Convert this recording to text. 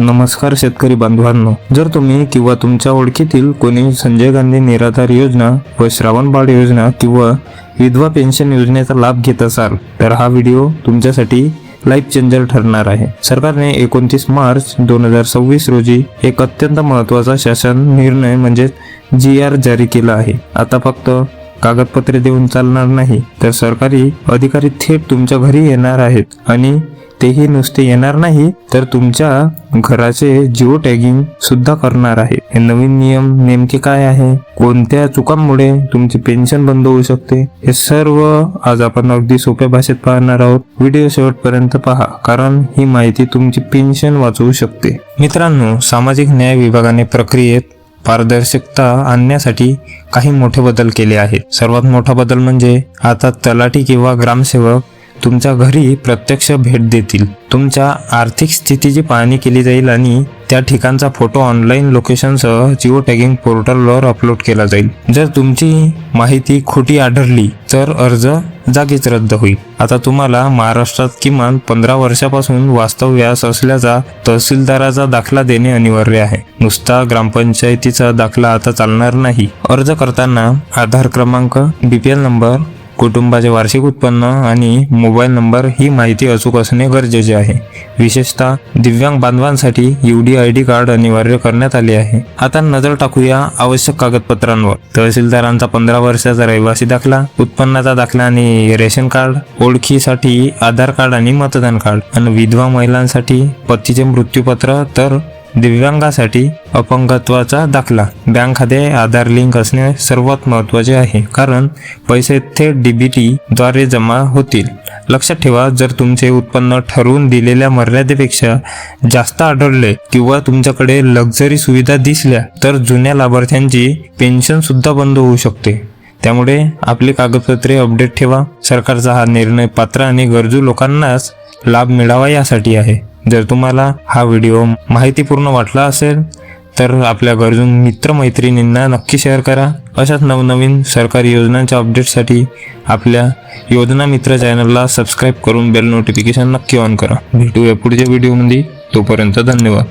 नमस्कार शेतकरी बांधवांनो, जर तुम्ही किंवा तुमच्या ओळखीतील कोणी संजय गांधी निराधार योजना व श्रावण बाळ योजना किंवा विधवा पेन्शन योजनेचा लाभ घेत असाल तर हा व्हिडिओ तुमच्यासाठी लाईफ चेंजर ठरणार आहे। सरकारने 29 मार्च 2026 रोजी एक अत्यंत महत्त्वाचा शासन निर्णय म्हणजे GR जारी केला आहे। आता फक्त कागदपत्रे देऊन चालणार नाही, तर सरकारी अधिकारी थेट तुमच्या घरी येणार आहेत आणि तेही नुसते येणार नाही तर तुमच्या घराचे जिओ टॅगिंग सुद्धा करणार आहे। हे नवीन नियम नेमके काय आहे, कोणत्या चुकांमुळे तुमची पेन्शन बंद होऊ शकते, हे सर्व आज आपण अगदी सोप्या भाषेत पाहणार आहोत। व्हिडिओ शेवटपर्यंत पहा, कारण ही माहिती तुमची पेन्शन वाचवू शकते। मित्रांनो, सामाजिक न्याय विभागाने प्रक्रियेत पारदर्शकता आणण्यासाठी काही मोठे बदल केले आहेत। सर्वात मोठा बदल म्हणजे आता तलाठी किंवा ग्रामसेवक तुमच्या घरी प्रत्यक्ष भेट देतील। तुमच्या आर्थिक स्थितीची पाहणी केली जाईल आणि त्या ठिकाणचा फोटो ऑनलाईन लोकेशनसह जिओ टॅगिंग पोर्टलवर अपलोड केला जाईल। जर तुमची माहिती खोटी आढळली तर अर्ज जागीच रद्द होईल। आता तुम्हाला महाराष्ट्रात किमान 15 वर्षापासून वास्तव्यास असल्याचा तहसीलदाराचा दाखला देणे अनिवार्य आहे। नुसता ग्रामपंचायतीचा दाखला आता चालणार नाही। अर्ज करताना आधार क्रमांक, BPL नंबर, कुटुंबाचे वार्षिक उत्पन्न आणि मोबाईल नंबर ही माहिती अचूक असणे गरजेचे आहे। विशेषतः दिव्यांग बांधवांसाठी UDID कार्ड अनिवार्य करण्यात आले आहे। आता नजर टाकूया आवश्यक कागदपत्रांवर। तहसीलदारांचा 15 वर्षाचा रहिवासी दाखला, उत्पन्नाचा दाखला आणि रेशन कार्ड, ओळखीसाठी आधार कार्ड आणि मतदान कार्ड, आणि विधवा महिलांसाठी पतीचे मृत्यूपत्र, तर दिव्यांगासाठी अपंगत्वाचा दाखला। बँक खाते आधार लिंक असणे सर्वात महत्त्वाचे आहे, कारण पैसे थेट DBT द्वारे जमा होतील। लक्षात ठेवा, जर तुमचे उत्पन्न ठरवून दिलेल्या मर्यादेपेक्षा जास्त आढळले किंवा तुमच्याकडे लक्झरी सुविधा दिसल्या तर जुन्या लाभार्थ्यांची पेन्शन सुद्धा बंद होऊ शकते। त्यामुळे आपली कागदपत्रे अपडेट ठेवा। सरकारचा हा निर्णय पात्र आणि गरजू लोकांनाच लाभ मिळावा यासाठी आहे। जर तुम्हाला हा व्हिडिओ माहितीपूर्ण वाटला असेल तर आपल्या गरजू मित्रमैत्रिणींना नक्की शेअर करा। अशाच नवनवीन सरकारी योजनांच्या अपडेटसाठी आपल्या योजना मित्र चॅनलला सबस्क्राईब करून बेल नोटिफिकेशन नक्की ऑन करा। भेटूया पुढच्या व्हिडिओमध्ये, तोपर्यंत धन्यवाद।